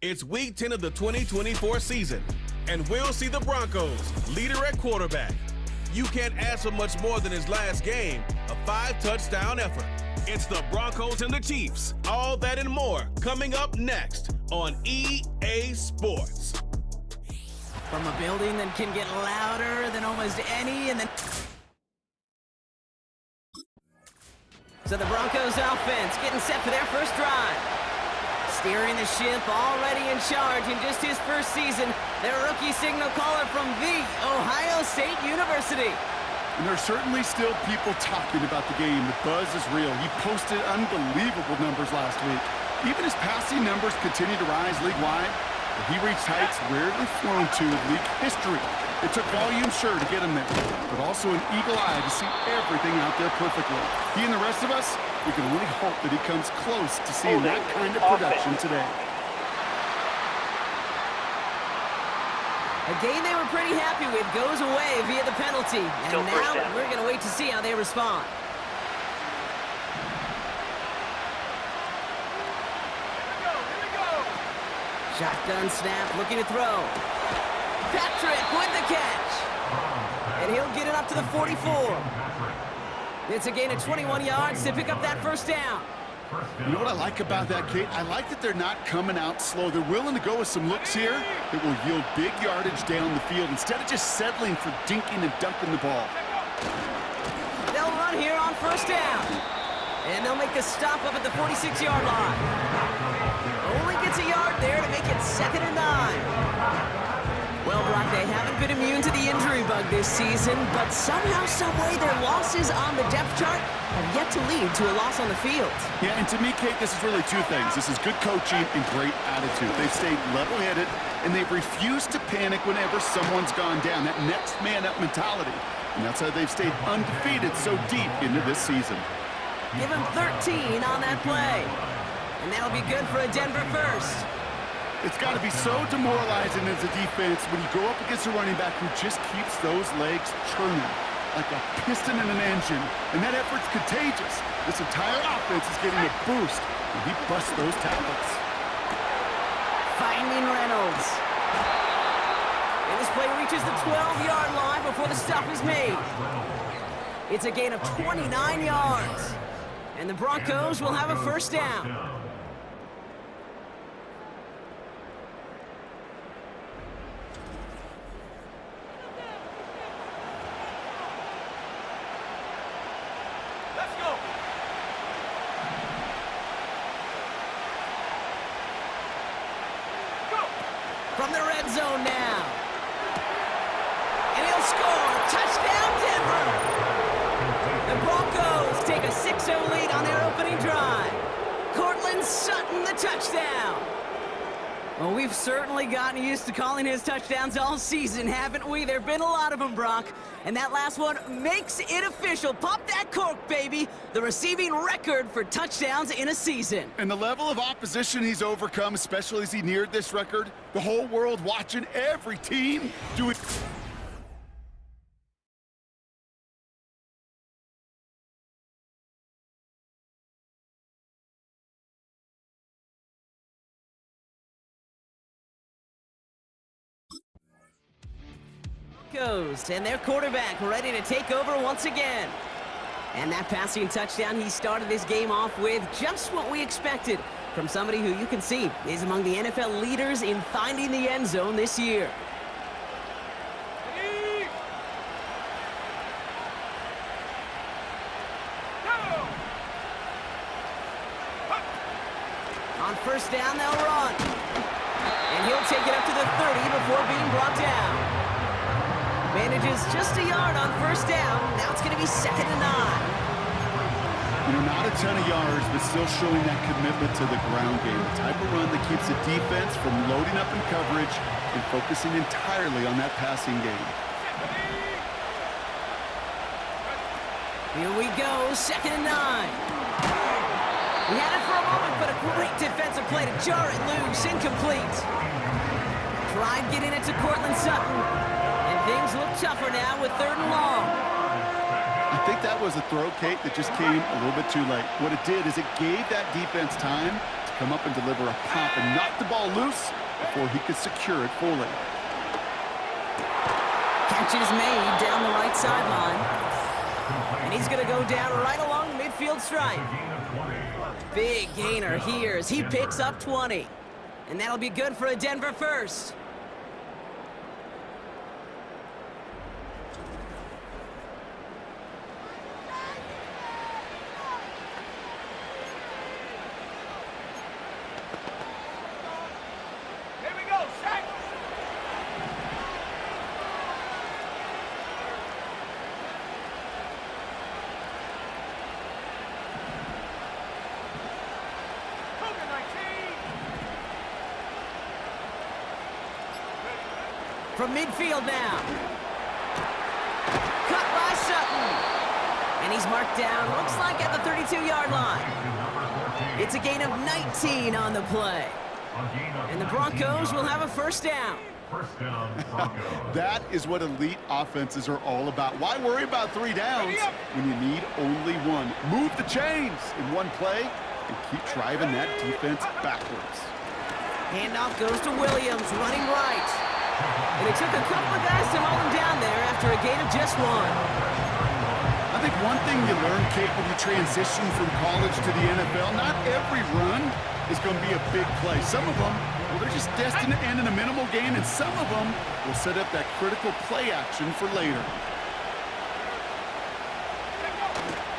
It's Week 10 of the 2024 season, and we'll see the Broncos, leader at quarterback. You can't ask for much more than his last game, a 5-touchdown effort. It's the Broncos and the Chiefs. All that and more coming up next on EA Sports. From a building that can get louder than almost any, and then... So the Broncos offense getting set for their first drive. Steering the ship, already in charge in just his first season, their rookie signal caller from The Ohio State University. And there's certainly still people talking about the game. The buzz is real. He posted unbelievable numbers last week. Even his passing numbers continue to rise league-wide. But he reached heights rarely flown to in league history. It took volume, sure, to get him there, but also an eagle eye to see everything out there perfectly. He and the rest of us, we can only hope that he comes close to seeing that kind of production today. A game they were pretty happy with goes away via the penalty. And now we're going to wait to see how they respond. Here we go. Shotgun snap, looking to throw. Patrick with the catch. And he'll get it up to the 44. It's a gain of 21 yards to pick up that first down. You know what I like about that, Kate? I like that they're not coming out slow. They're willing to go with some looks here that will yield big yardage down the field instead of just settling for dinking and dunking the ball. They'll run here on first down. And they'll make the stop up at the 46-yard line. Only gets a yard there to make it 2nd and 9. Well, Brock, they haven't been immune to the injury bug this season, but somehow, someway, their losses on the depth chart have yet to lead to a loss on the field. Yeah, and to me, Kate, this is really two things. This is good coaching and great attitude. They've stayed level-headed, and they've refused to panic whenever someone's gone down. That next man up mentality. And that's how they've stayed undefeated so deep into this season. Give him 13 on that play. And that'll be good for a Denver first. It's got to be so demoralizing as a defense when you go up against a running back who just keeps those legs churning like a piston in an engine. And that effort's contagious. This entire offense is getting a boost when he busts those tackles. Finding Reynolds. And this play reaches the 12-yard line before the stop is made. It's a gain of 29 yards. And the Broncos will have a first down. From the red zone now. And he'll score. Touchdown, Denver. The Broncos take a 6-0 lead on their opening drive. Courtland Sutton, the touchdown. Well, we've certainly gotten used to calling his touchdowns all season, haven't we? There have been a lot of them, Brock. And that last one makes it official. Pop that cork, baby. The receiving record for touchdowns in a season. And the level of opposition he's overcome, especially as he neared this record, the whole world watching every team do it. And their quarterback ready to take over once again. And that passing touchdown, he started this game off with just what we expected from somebody who you can see is among the NFL leaders in finding the end zone this year. On first down, they'll run. And he'll take it up to the 30 before being brought down. Manages just a yard on first down. Now it's going to be 2nd and 9. You know, not a ton of yards, but still showing that commitment to the ground game. The type of run that keeps the defense from loading up in coverage and focusing entirely on that passing game. Here we go, 2nd and 9. He had it for a moment, but a great defensive play to jar it loose, incomplete. Tried getting it to Courtland Sutton. Things look tougher now with 3rd and long. I think that was a throw, Kate, that just came a little bit too late. What it did is it gave that defense time to come up and deliver a pump and knock the ball loose before he could secure it fully. Catch is made down the right sideline. And he's going to go down right along the midfield stripe. Big gainer here as he picks up 20. And that'll be good for a Denver first. From midfield now. Cut by Sutton. And he's marked down, looks like at the 32-yard line. It's a gain of 19 on the play. And the Broncos will have a first down. That is what elite offenses are all about. Why worry about 3 downs when you need only one? Move the chains in one play and keep driving that defense backwards. Handoff goes to Williams, running right. And it took a couple of guys to hold him down there after a gain of just 1. I think one thing you learn, Kate, when you transition from college to the NFL, not every run is going to be a big play. Some of them, well, they're just destined to end in a minimal gain, and some of them will set up that critical play action for later.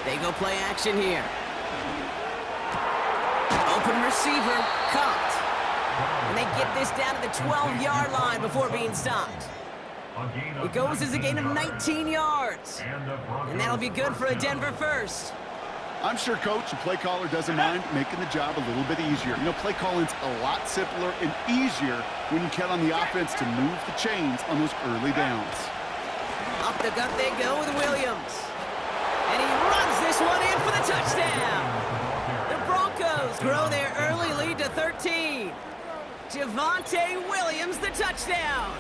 They go play action here. Open receiver, caught. And they get this down to the 12-yard line before being stopped. It goes as a gain of 19 yards. And that'll be good for a Denver first. I'm sure coach and play caller doesn't mind making the job a little bit easier. You know, play calling's a lot simpler and easier when you count on the offense to move the chains on those early downs. Up the gut they go with Williams. And he runs this one in for the touchdown. The Broncos grow their early lead to 13. Javonte Williams, the touchdown.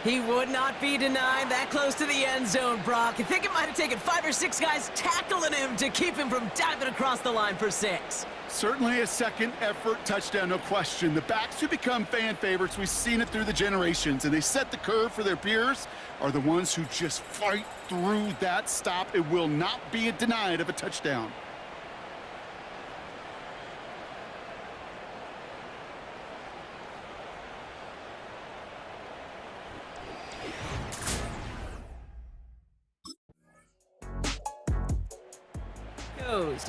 He would not be denied that close to the end zone, Brock. I think it might have taken 5 or 6 guys tackling him to keep him from diving across the line for 6. Certainly a second effort touchdown, no question. The backs who become fan favorites, we've seen it through the generations, and they set the curve for their peers, are the ones who just fight through that stop. It will not be denied of a touchdown.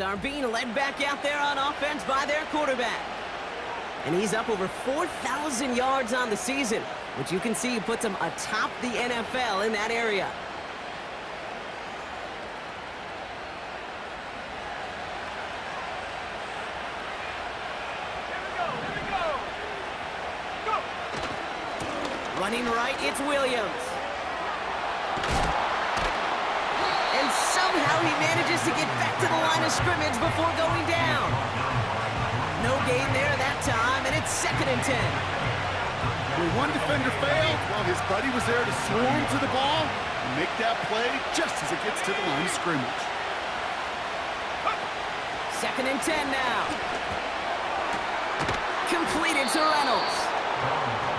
Are being led back out there on offense by their quarterback. And he's up over 4,000 yards on the season, which you can see puts him atop the NFL in that area. Running right, it's Williams. Somehow he manages to get back to the line of scrimmage before going down. No gain there that time, and it's 2nd and 10. When one defender failed, well, his buddy was there to swarm to the ball and make that play just as it gets to the line of scrimmage. 2nd and 10 now. Completed to Reynolds.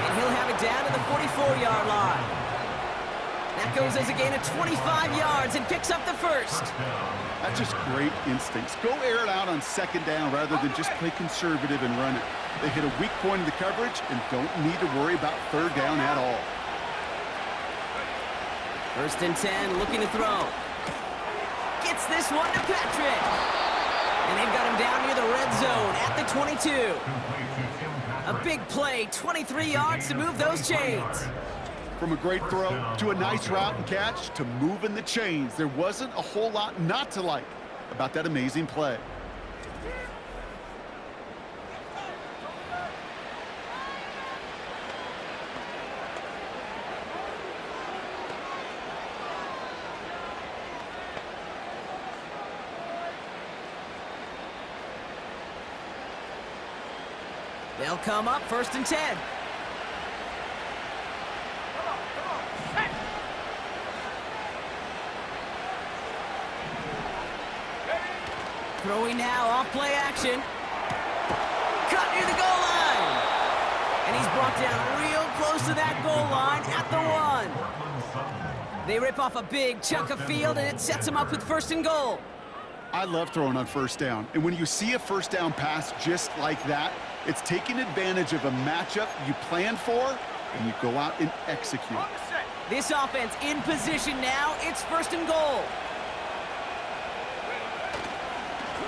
And he'll have it down to the 44-yard line. That goes as a gain of 25 yards and picks up the first. That's just great instincts. Go air it out on 2nd down rather than just play conservative and run it. They hit a weak point in the coverage and don't need to worry about 3rd down at all. 1st and 10, looking to throw. Gets this one to Patrick. And they've got him down near the red zone at the 22. A big play, 23 yards to move those chains. From a great throw to a nice route and catch to moving the chains, there wasn't a whole lot not to like about that amazing play. They'll come up 1st and 10. Throwing now off play action. brought down real close to that goal line at the 1. They rip off a big chunk of field, and it sets them up with 1st and goal. I love throwing on 1st down. And when you see a 1st down pass just like that, it's taking advantage of a matchup you planned for, and you go out and execute. This offense in position now. It's 1st and goal.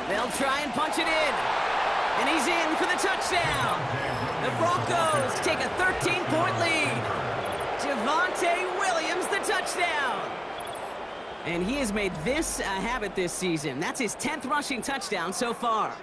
They'll try and punch it in. And he's in for the touchdown. The Broncos take a 13-point lead. Javonte Williams, the touchdown. And he has made this a habit this season. That's his 10th rushing touchdown so far.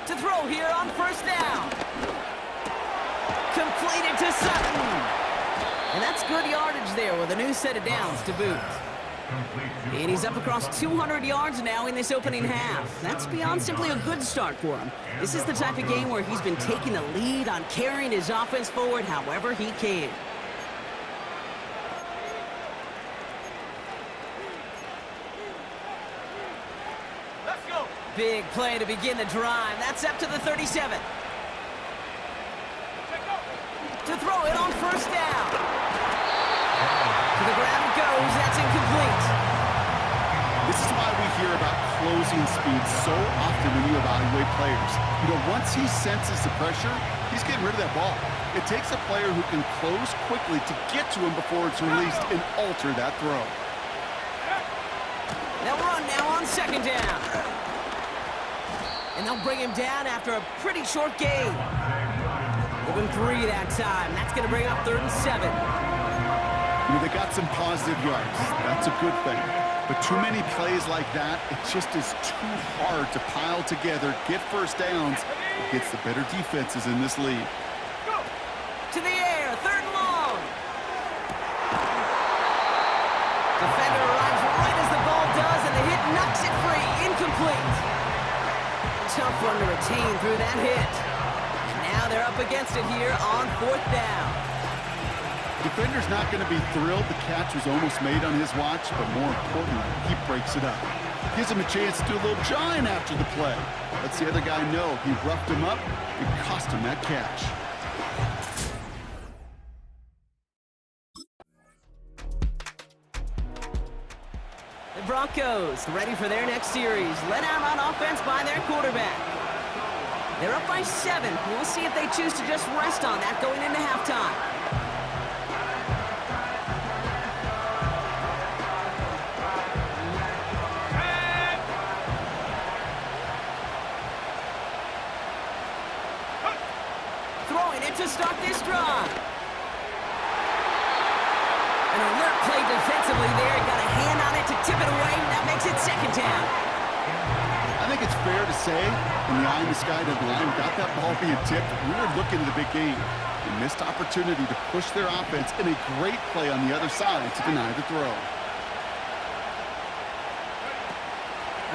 To throw here on 1st down. Completed to Sutton. And that's good yardage there with a new set of downs to boot. And he's up across 200 yards now in this opening half. That's beyond simply a good start for him. This is the type of game where he's been taking the lead on carrying his offense forward however he can. Big play to begin the drive. That's up to the 37. To throw it on 1st down. To the ground it goes. That's incomplete. This is why we hear about closing speed so often when you evaluate players. You know, once he senses the pressure, he's getting rid of that ball. It takes a player who can close quickly to get to him before it's released and alter that throw. They'll run now on 2nd down. And they'll bring him down after a pretty short gain. Give him 3 that time. That's going to bring up 3rd and 7. You know, they got some positive yards. That's a good thing. But too many plays like that, it just is too hard to pile together, get 1st downs, against the better defenses in this league. To the air, 3rd and long. Defender arrives right as the ball does, and the hit knocks it free. Incomplete. Tough one to retain through that hit. And now they're up against it here on 4th down. Defender's not going to be thrilled the catch was almost made on his watch, but more importantly, he breaks it up. Gives him a chance to do a little jawing after the play. Lets the other guy know he roughed him up and cost him that catch. The Broncos ready for their next series. Led out on offense by their quarterback. They're up by 7. We'll see if they choose to just rest on that going into halftime. Throwing it to start this drive. An alert play defensively there. Got a hand on it to tip it away. That makes it 2nd down. I think it's fair to say, in the eye in the sky to the line, without that ball being tipped, we were looking at a big game. A missed opportunity to push their offense and a great play on the other side to deny the throw.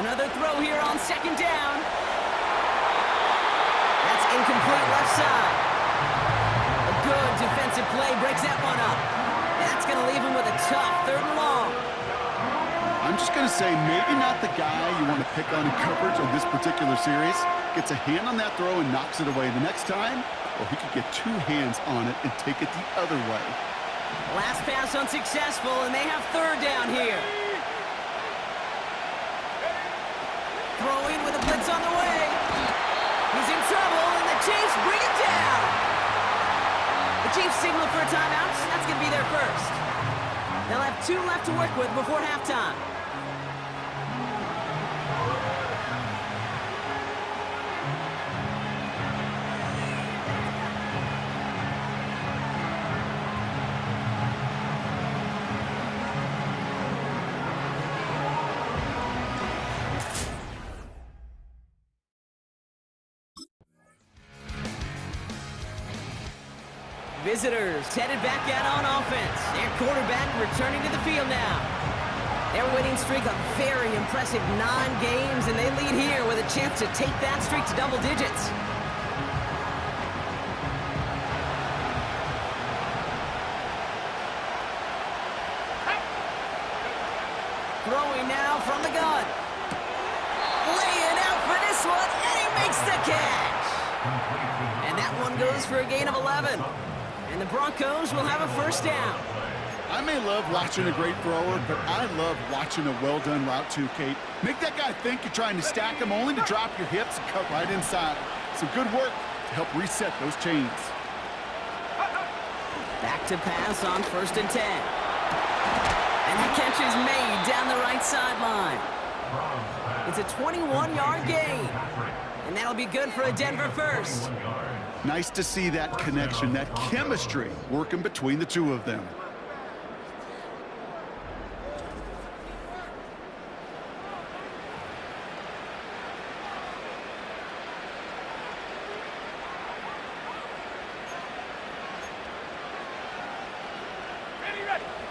Another throw here on 2nd down. That's incomplete left side. A good defensive play breaks that one up. That's going to leave him with a tough 3rd and long. I'm just going to say, maybe not the guy you want to pick on in coverage on this particular series. Gets a hand on that throw and knocks it away the next time, or he could get 2 hands on it and take it the other way. Last pass unsuccessful, and they have 3rd down here. Throwing with a blitz on the way. He's in trouble, and the Chiefs bring it down. The Chiefs signal for a timeout. That's going to be their first. They'll have 2 left to work with before halftime. Visitors headed back out on offense. Their quarterback returning to the field now. Their winning streak a very impressive 9 games, and they lead here with a chance to take that streak to double digits. Throwing now from the gun. Laying out for this one, and he makes the catch. And that one goes for a gain of 11. And the Broncos will have a first down. I may love watching a great thrower, but I love watching a well-done route too, Kate. Make that guy think you're trying to stack him only to drop your hips and cut right inside. Some good work to help reset those chains. Back to pass on 1st and 10. And the catch is made down the right sideline. It's a 21-yard gain. And that'll be good for a Denver first. Nice to see that connection, that chemistry working between the two of them.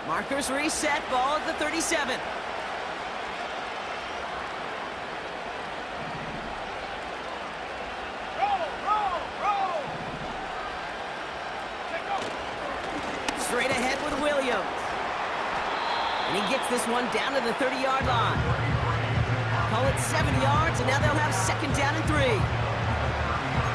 Markers reset, ball at the 37. Straight ahead with Williams. And he gets this one down to the 30-yard line. Call it 7 yards, and now they'll have 2nd down and 3.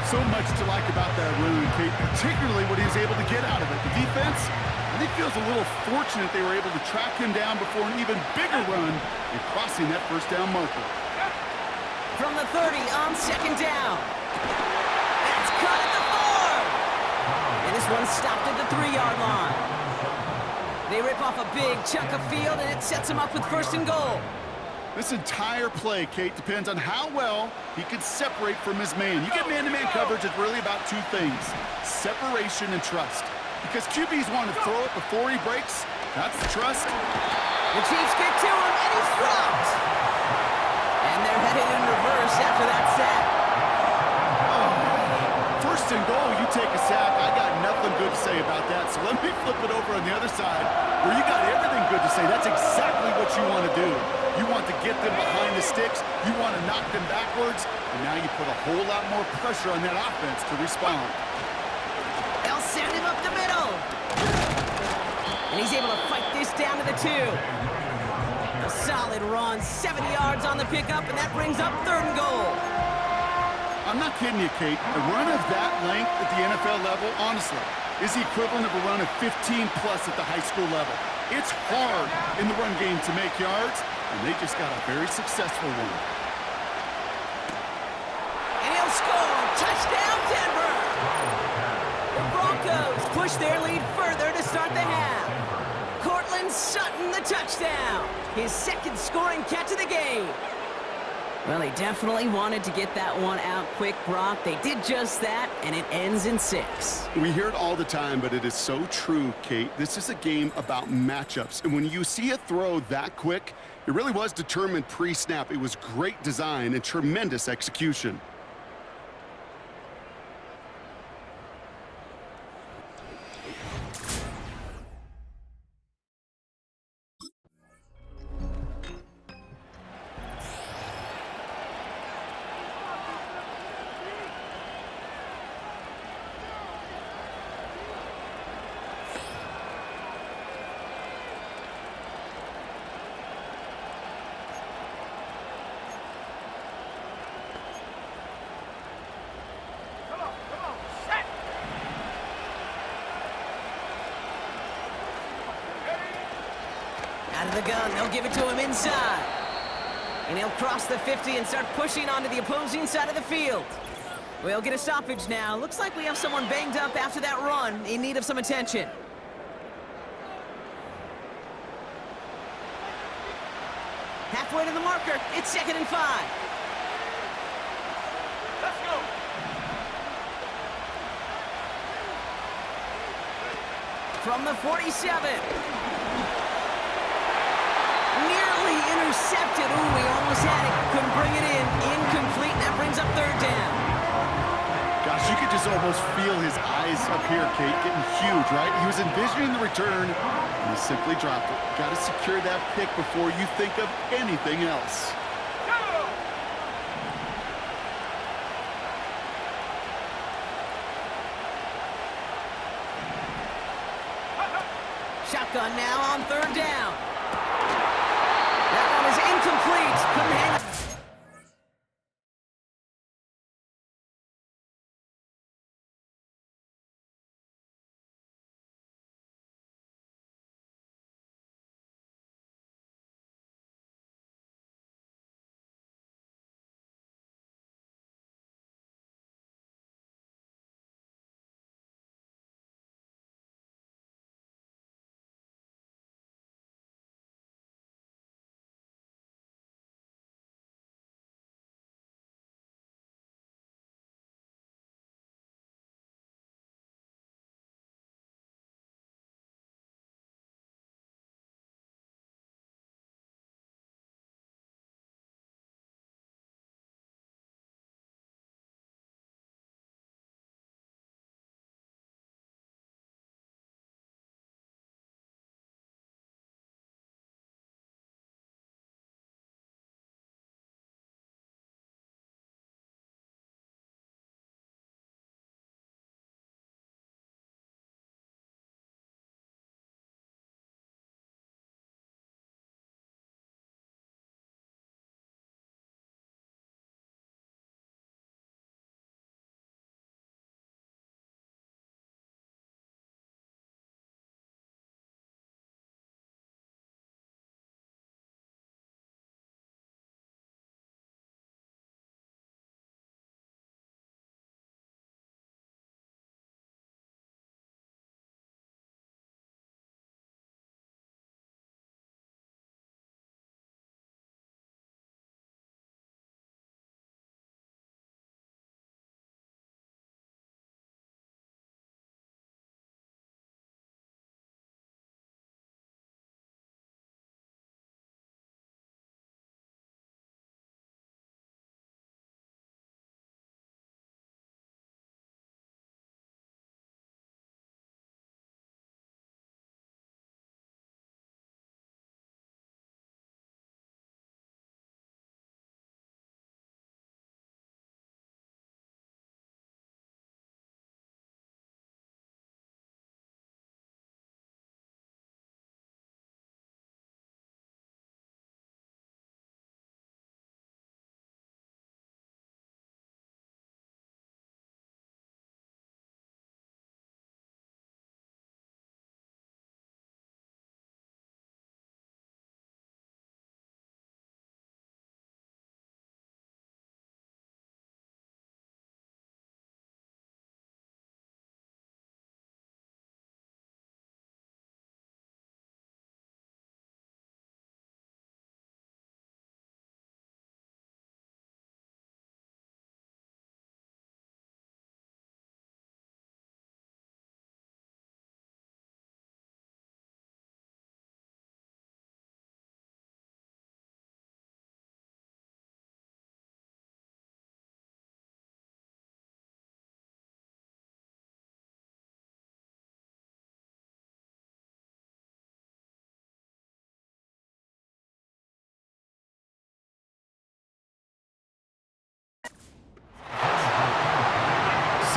So much to like about that run, Kate, particularly what he was able to get out of it. The defense, I think, feels a little fortunate they were able to track him down before an even bigger run and crossing that 1st down marker. From the 30 on 2nd down. That's cut at the 4. And this one stopped at the 3-yard line. They rip off a big chunk of field, and it sets them up with 1st and goal. This entire play, Kate, depends on how well he can separate from his man. You get man-to-man coverage, it's really about 2 things, separation and trust. Because QBs want to throw it before he breaks. That's the trust. The Chiefs get to him, and he's dropped. And they're headed in reverse after that sack. Oh, 1st and goal, you take a sack. I got nothing good to say about that. So let me flip it over on the other side where you got everything good to say. That's exactly what you want to do. You want to get them behind the sticks. You want to knock them backwards. And now you put a whole lot more pressure on that offense to respond. They'll send him up the middle. And he's able to fight this down to the 2. A solid run, 70 yards on the pickup, and that brings up 3rd and goal. I'm not kidding you, Kate. A run of that length at the NFL level, honestly, is the equivalent of a run of 15-plus at the high school level. It's hard in the run game to make yards, and they just got a very successful one. And he'll score! Touchdown, Denver! The Broncos push their lead further to start the half. Cortland Sutton, the touchdown. His 2nd scoring catch of the game. Well, they definitely wanted to get that one out quick, Brock. They did just that, and it ends in 6. We hear it all the time, but it is so true, Kate. This is a game about matchups, and when you see a throw that quick, it really was determined pre-snap. It was great design and tremendous execution. Out of the gun, they'll give it to him inside. And he'll cross the 50 and start pushing onto the opposing side of the field. We'll get a stoppage now. Looks like we have someone banged up after that run, in need of some attention. Halfway to the marker. It's 2nd and 5. Let's go. From the 47. Nearly intercepted. Ooh, we almost had it. Couldn't bring it in. Incomplete. That brings up 3rd down. Gosh, you could just almost feel his eyes up here, Kate, getting huge, right? He was envisioning the return, and he simply dropped it. Got to secure that pick before you think of anything else. Shotgun now on 3rd down. That one is incomplete. Couldn't hang it.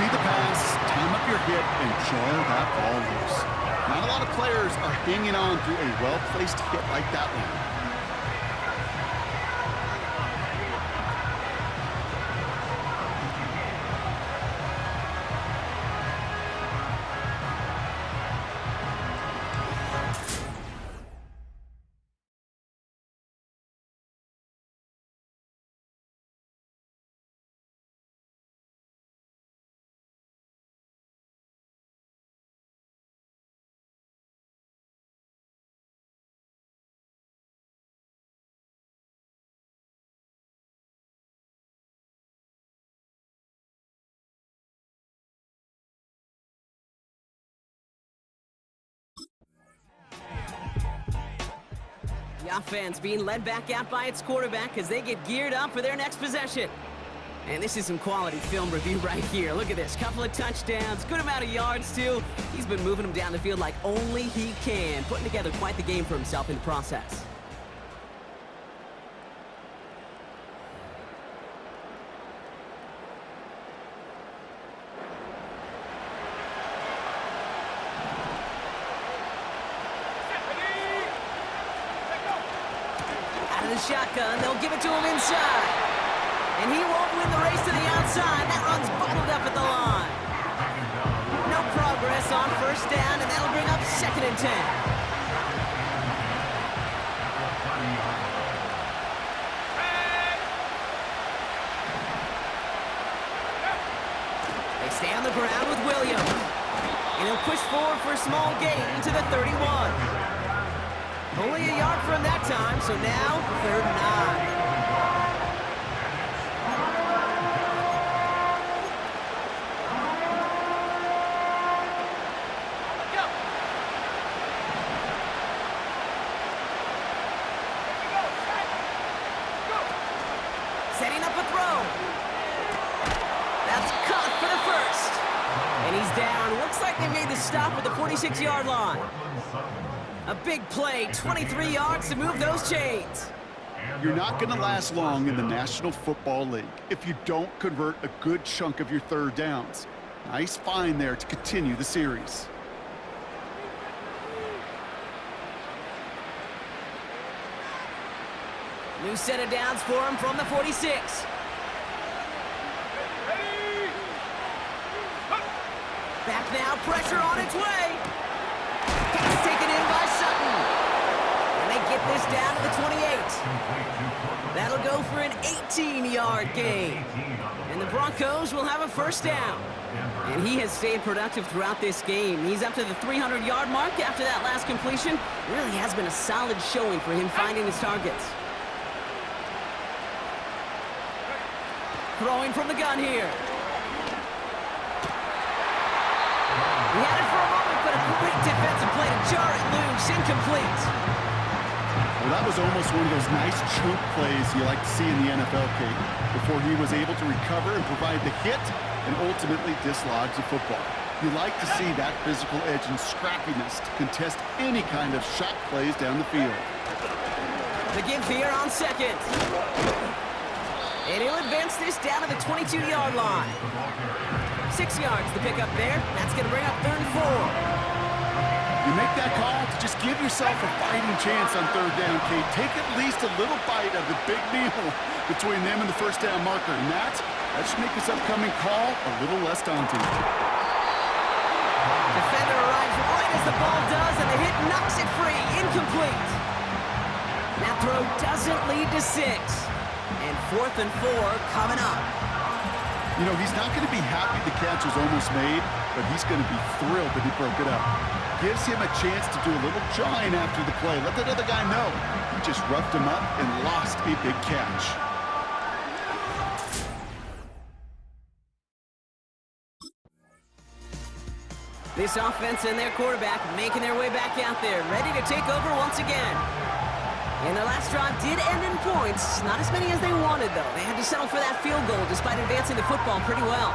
See the pass, time up your hip, and jar that ball loose. Not a lot of players are hanging on through a well-placed hit like that one. The offense being led back out by its quarterback as they get geared up for their next possession. And this is some quality film review right here. Look at this. Couple of touchdowns, good amount of yards, too. He's been moving them down the field like only he can, putting together quite the game for himself in the process. Out of the shotgun, they'll give it to him inside. And he won't win the race to the outside. That run's bottled up at the line. No progress on first down, and that'll bring up 2nd and 10. They stay on the ground with Williams. And he'll push forward for a small gain to the 31. Only a yard from that time, so now 3rd and 9. Setting up a throw. That's caught for the first. And he's down. Looks like they made the stop at the 46-yard line. A big play, 23 yards to move those chains. You're not going to last long in the National Football League if you don't convert a good chunk of your 3rd downs. Nice find there to continue the series. New set of downs for him from the 46. Back now, pressure on its way. Pass taken in by Sutton. And they get this down to the 28. That'll go for an 18-yard gain. And the Broncos will have a first down. And he has stayed productive throughout this game. He's up to the 300-yard mark after that last completion. Really has been a solid showing for him finding his targets. Throwing from the gun here. He had it for a moment, but a great defensive play to jar it loose. Incomplete. Well, that was almost one of those nice chunk plays you like to see in the NFL, Kate, before he was able to recover and provide the hit and ultimately dislodge the football. You like to see that physical edge and scrappiness to contest any kind of shot plays down the field. The give here on 2nd. And he'll advance this down to the 22-yard line. 6 yards to pick up there. That's going to bring up 3rd and 4. You make that call to just give yourself a fighting chance on 3rd down, Kate. Take at least a little bite of the big meal between them and the first down marker. And that should make this upcoming call a little less daunting. Defender arrives right as the ball does, and the hit knocks it free. Incomplete. That throw doesn't lead to 6. And 4th and 4 coming up. You know, he's not going to be happy the catch was almost made, but he's going to be thrilled that he broke it up. Gives him a chance to do a little jawing after the play. Let that other guy know he just roughed him up and lost a big catch. This offense and their quarterback making their way back out there, ready to take over once again. And their last drive did end in points. Not as many as they wanted, though. They had to settle for that field goal despite advancing the football pretty well.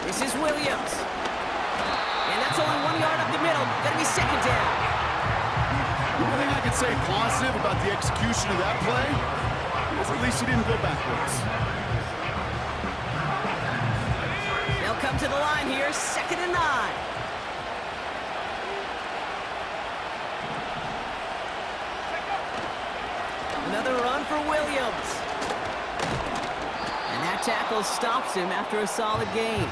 This is Williams. And that's only 1 yard up the middle. Gonna be 2nd down. The only thing I can say positive about the execution of that play is at least he didn't go backwards. They'll come to the line here, 2nd and 9. Another run for Williams. And that tackle stops him after a solid gain.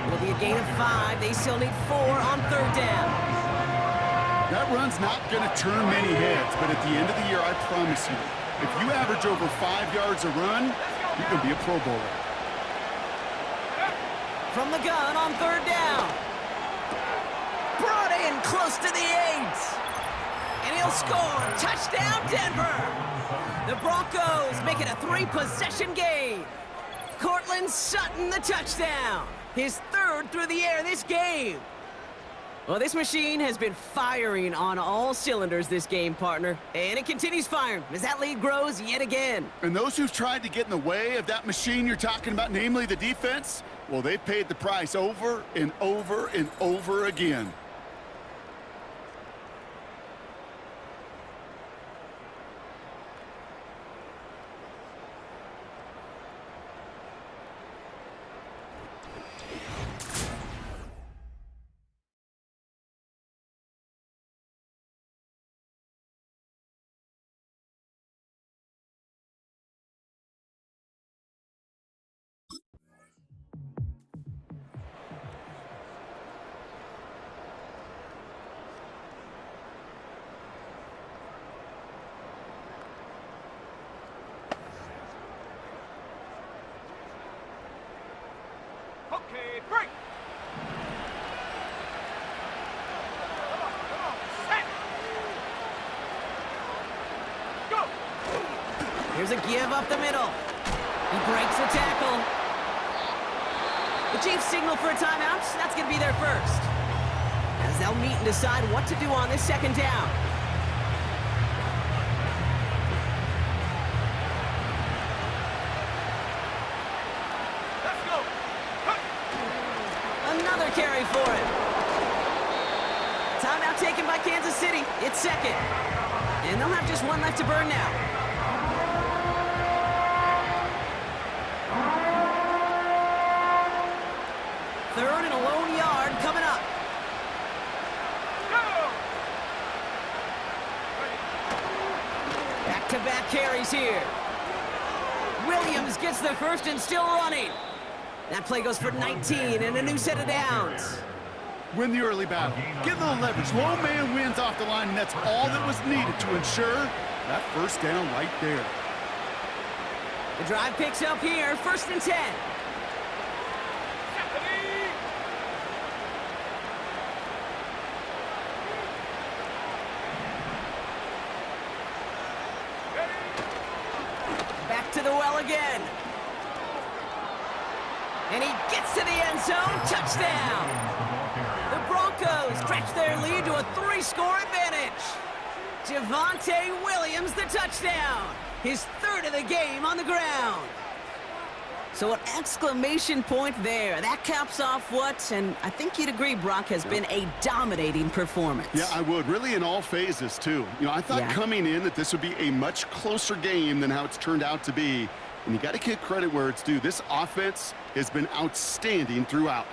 It'll be a gain of 5. They still need 4 on 3rd down. That run's not going to turn many heads, but at the end of the year, I promise you, if you average over 5 yards a run, you're going to be a Pro Bowler. From the gun on 3rd down. brought in close to the 8. And he'll score. Touchdown, Denver. The Broncos make it a 3-possession game. Courtland Sutton, the touchdown. His 3rd through the air this game. Well, this machine has been firing on all cylinders this game, partner. And it continues firing as that lead grows yet again. And those who've tried to get in the way of that machine you're talking about, namely the defense, well, they've paid the price over and over and over again. Okay, break! Come on, set! Go! Here's a give up the middle. He breaks the tackle. The Chiefs signal for a timeout. That's going to be their first. As they'll meet and decide what to do on this 2nd down. Let's go! Cut! Another carry for him. Timeout taken by Kansas City. It's 2nd. And they'll have just 1 left to burn now. Third and a lone yard coming up. Go! Back-to-back carries here. Williams gets the first and still running. That play goes for 19 and a new set of downs. Win the early battle. Get a little leverage. Low man wins off the line, and that's all that was needed to ensure that 1st down right there. The drive picks up here, 1st and 10. Back to the well again. And he gets to the end zone. Touchdown! The Broncos stretch their lead to a 3-score advantage. Javonte Williams, the touchdown. His 3rd of the game on the ground. So an exclamation point there. That caps off what, and I think you'd agree, Brock, has been a dominating performance. Yeah, I would. Really in all phases, too. You know, I thought coming in that this would be a much closer game than how it's turned out to be. And you got to give credit where it's due. This offense has been outstanding throughout.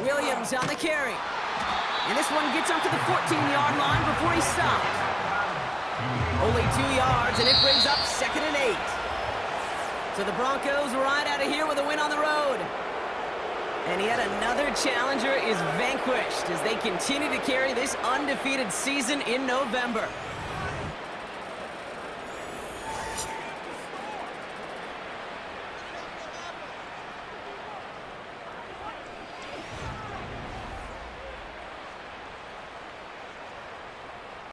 Williams on the carry. And this one gets up to the 14-yard line before he stopped. Only 2 yards, and it brings up 2nd and 8. So the Broncos ride out of here with a win on the road. And yet another challenger is vanquished as they continue to carry this undefeated season in November.